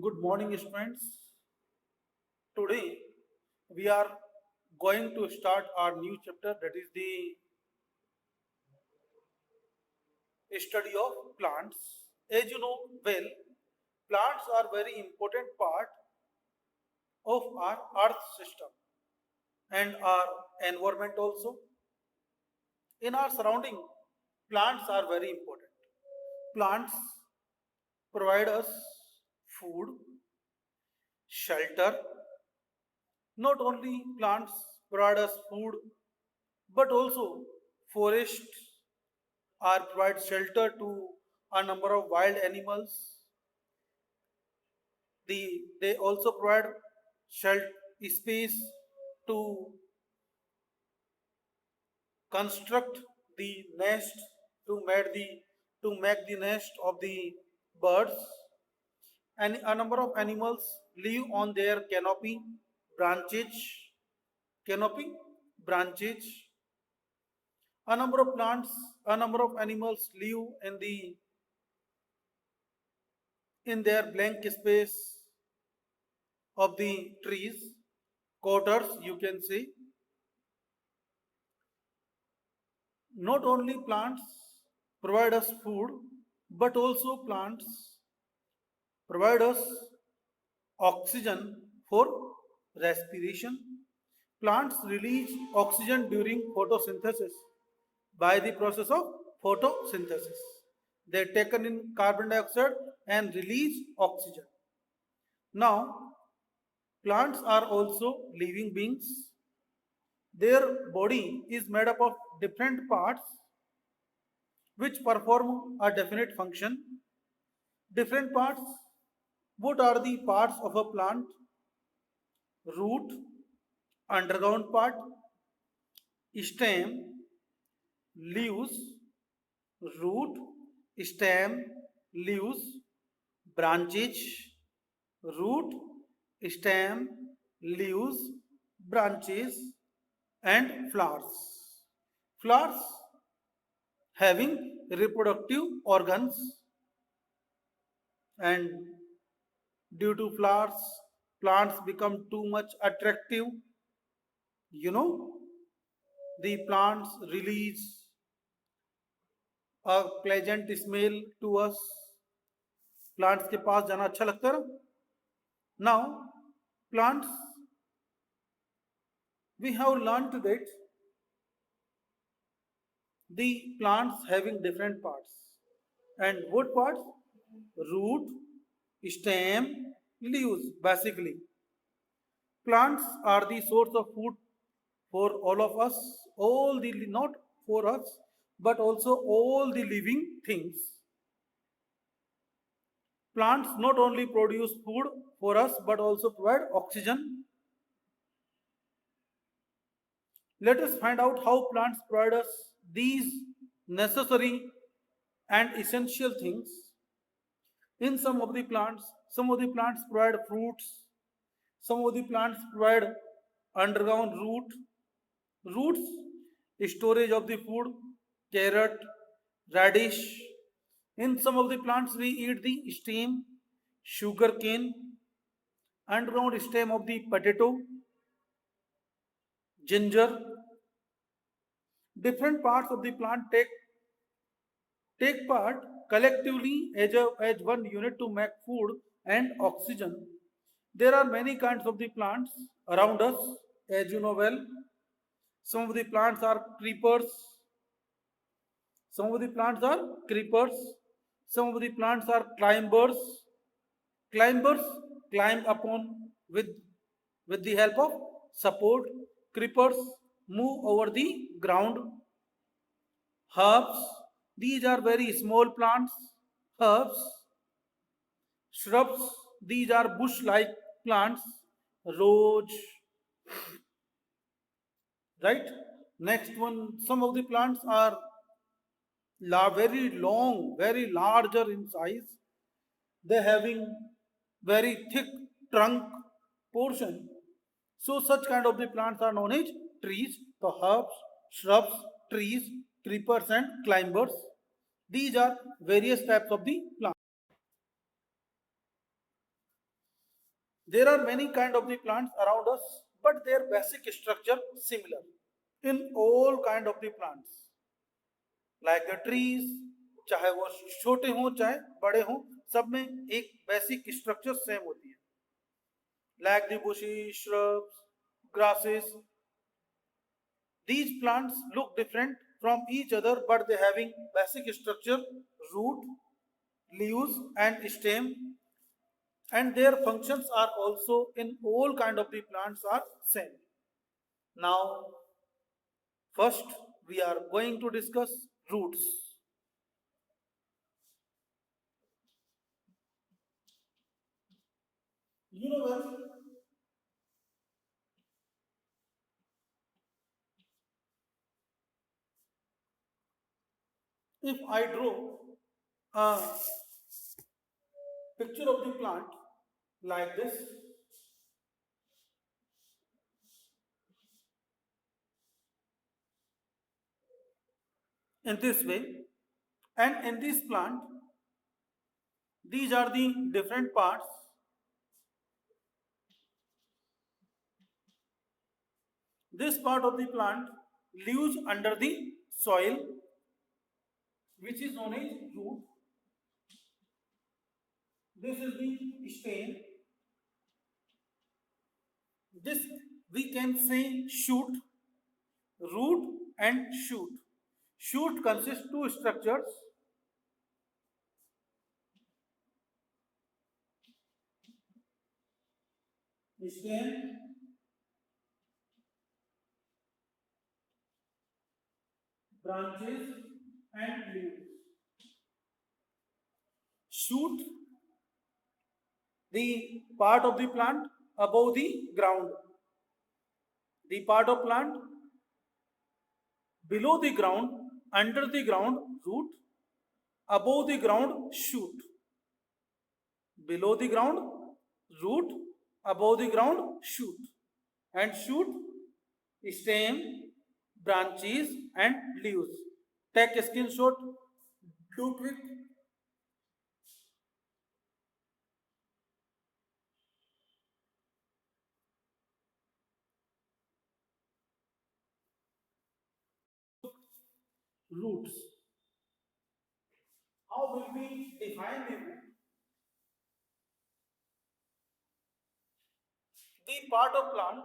Good morning, students. Today we are going to start our new chapter, that is the study of plants. As you know well, plants are very important part of our earth system and our environment also. In our surrounding, plants are very important. Plants provide us food, shelter. Not only plants provide us food, but also forests are provide shelter to a number of wild animals. They also provide shelter space to construct the nest to make the nest of the birds, and a number of animals live on their branches canopy branches. A number of plants, a number of animals live in their blank space of the trees, quarters, you can say. Not only plants provide us food, but also plants provide us oxygen for respiration. Plants release oxygen during photosynthesis by the process of photosynthesis. They take in carbon dioxide and release oxygen. Now, plants are also living beings. Their body is made up of different parts which perform a definite function. Different parts. What are the parts of a plant? Root, underground part, stem, leaves, root, stem, leaves, branches, root, stem, leaves, branches, and flowers. Flowers having reproductive organs, and due to flowers, plants become too much attractive. You know, the plants release a pleasant smell to us. Plants के पास जाना अच्छा लगता है ना. Now, plants, we have learned that the plants having different parts. And what parts? Root, stem, leaves, basically. Plants are the source of food for all of us, all the, not for us, but also all the living things. Plants not only produce food for us, but also provide oxygen. Let us find out how plants provide us these necessary and essential things. In some of the plants provide fruits, some of the plants provide underground roots, storage of the food, carrot, radish. In some of the plants, we eat the stem, sugar cane, underground stem of the potato, ginger. Different parts of the plant take part collectively as one unit to make food and oxygen. There are many kinds of the plants around us, as you know well. Some of the plants are creepers. Some of the plants are creepers. Some of the plants are climbers. Climbers climb upon with the help of support. Creepers move over the ground. Herbs, these are very small plants. Herbs, shrubs, these are bush like plants. Rose, right? Next one, some of the plants are very long, very larger in size. They having very thick trunk portion. So such kind of the plants are known as trees. The herbs, shrubs, trees, creepers and climbers. These are various types of the plants. There are many kind of the plants around us, but their basic structure similar in all kind of the plants, like the trees, चाहे वो छोटे हों चाहे बड़े हों, सब में एक बेसिक स्ट्रक्चर सेम होती है, like the bushes, shrubs, grasses. These plants look different from each other, but they having basic structure, root, leaves, and stem, and their functions are also in all kind of the plants are same. Now, first we are going to discuss roots. You know well, if I draw a picture of the plant like this, in this way, and in this plant, these are the different parts. This part of the plant lives under the soil, which is known as root. This is the stem. This we can say shoot, root and shoot. Shoot consists two structures. Stem, branches and leaves. Shoot, the part of the plant above the ground. The part of plant below the ground, under the ground, root, above the ground, shoot. Below the ground, root, above the ground, shoot. And shoot, stem, branches, and leaves. Take a screenshot, do quick. Roots. How will we define the root? The part of plant,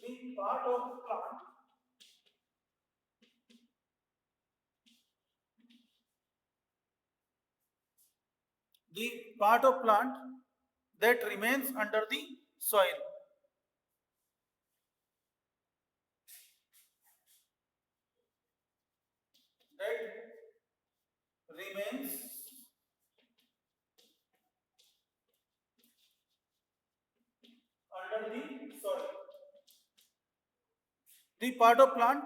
the part of plant the part of plant that remains under the soil, that remains under the soil. The part of plant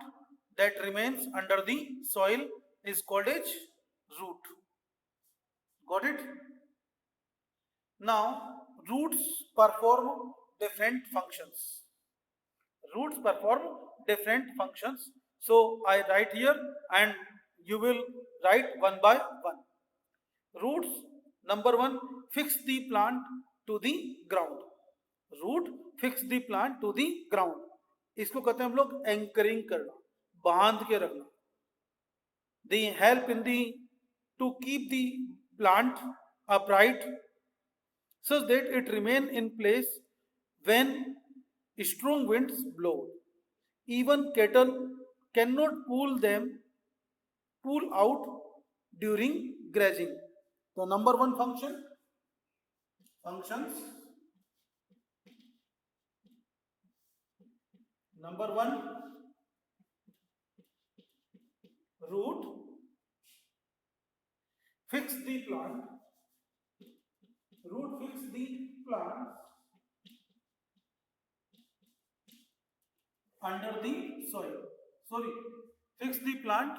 that remains under the soil is called as root. Got it? Now, roots perform different functions. Roots perform different functions. So, I write here and you will write one by one. Roots, number one, fix the plant to the ground. Root fix the plant to the ground. इसको कहते हैं हम लोग anchoring करना, बांध के रखना. They help in the to keep the plant upright such that it remain in place when strong winds blow. Even cattle cannot pull out during grazing. So number one functions. Number one, root fix the plant. Root fix the plant under the soil. Sorry, fix the plant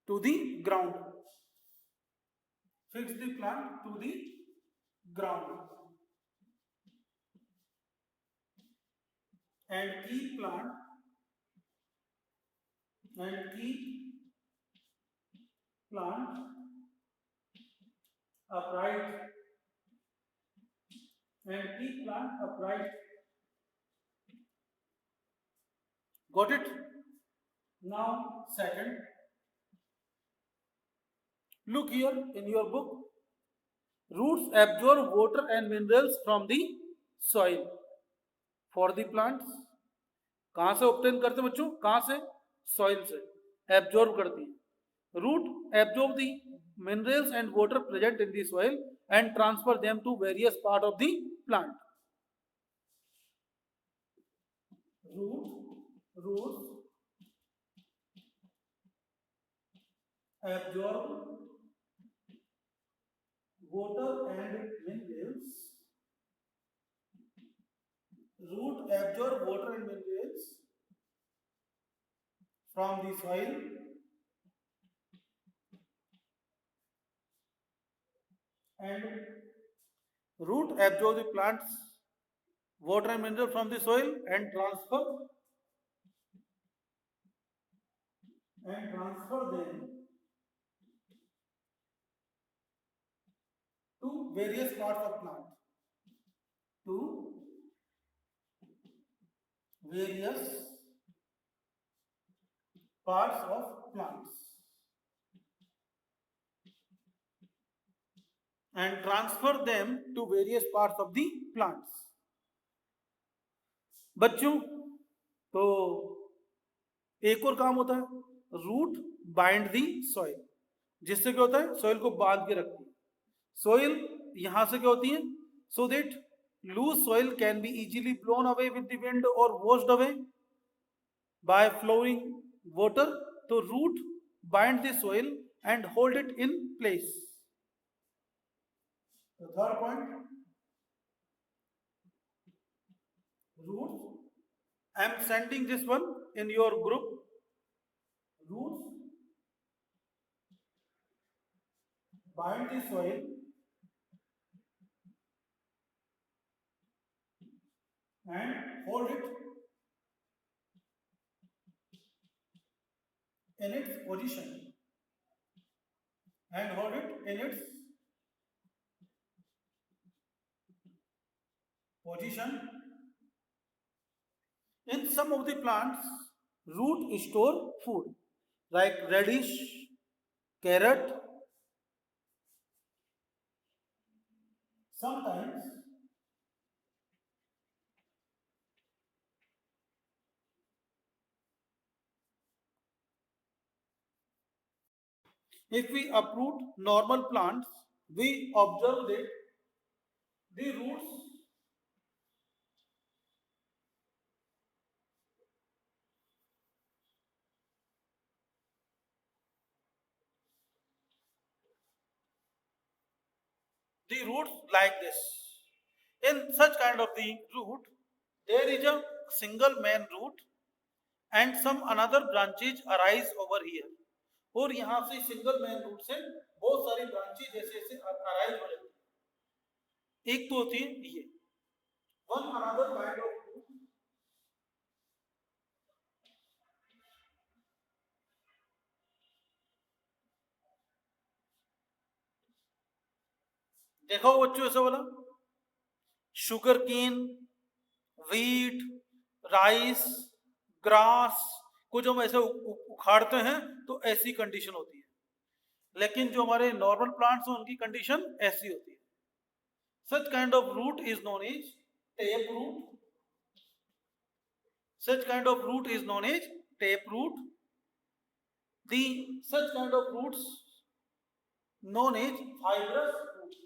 to the ground. Fix the plant to the ground and keep plant and keep plant upright and keep plant upright. Got it? Now, second, look here in your book. Roots absorb water and minerals from the soil. For the plants, कहाँ से obtain करते हैं बच्चों? कहाँ से? Soil से absorb करती है. Root absorb the minerals and water present in the soil and transfer them to various part of the plant. Roots absorb water and minerals. Root absorb water and minerals from the soil and root absorb the plants water and mineral from the soil and transfer them to various parts of plant. To various parts of plants and transfer them to various parts of the plants. बच्चों तो एक और काम होता है root bind the soil जिससे क्या होता है सॉइल को बांध के रखती है सॉइल यहां से क्या होती है so that loose soil can be easily blown away with the wind और washed away by flowing water तो root bind the soil and hold it in place The third point, roots. I am sending this one in your group. Roots bind the soil and hold it in its position. And hold it in its position. In some of the plants, root store food like radish, carrot. Sometimes if we uproot normal plants, we observe that the roots like this. In such kind of the root, there is a single main root and some another branches arise over here. और यहाँ से single main root से बहुत सारी branches जैसे जैसे arise हो जाती है एक तो होती है ये one another kind of root देखो बच्चों ऐसा बोला sugarcane wheat rice grass को जब हम ऐसे उखाड़ते हैं तो ऐसी कंडीशन होती है लेकिन जो हमारे नॉर्मल प्लांट्स हैं उनकी कंडीशन ऐसी होती है such kind of root is known as tape root such kind of root is known as tape root the such kind of roots known as fibrous root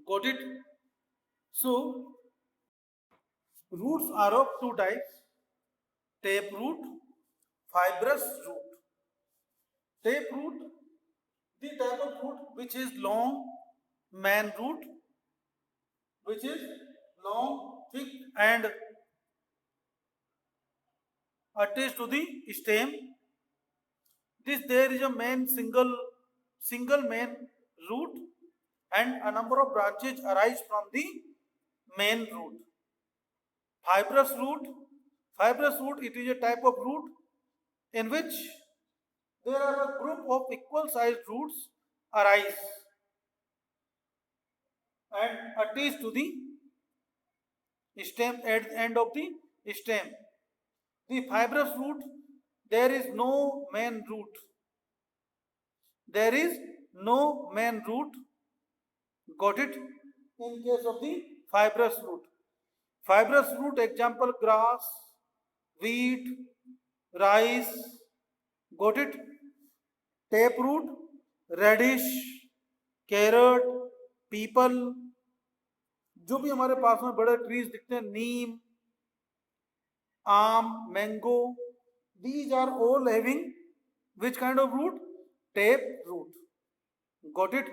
got it so roots are of two types tape root fibrous root tape root the type of root which is long main root which is long thick and attached to the stem this there is a main single main root and a number of branches arise from the main root Fibrous root. Fibrous root, it is a type of root in which there are a group of equal sized roots arise and attach to the stem at the end of the stem. The fibrous root, there is no main root. There is no main root. Got it? In case of the fibrous root. Fibrous root example grass, wheat, rice. Got it? Taproot, radish, carrot, people, जो भी हमारे पास में बड़े trees दिखते हैं, नीम, आम, mango, these are all having which kind of root? Tape root. Got it?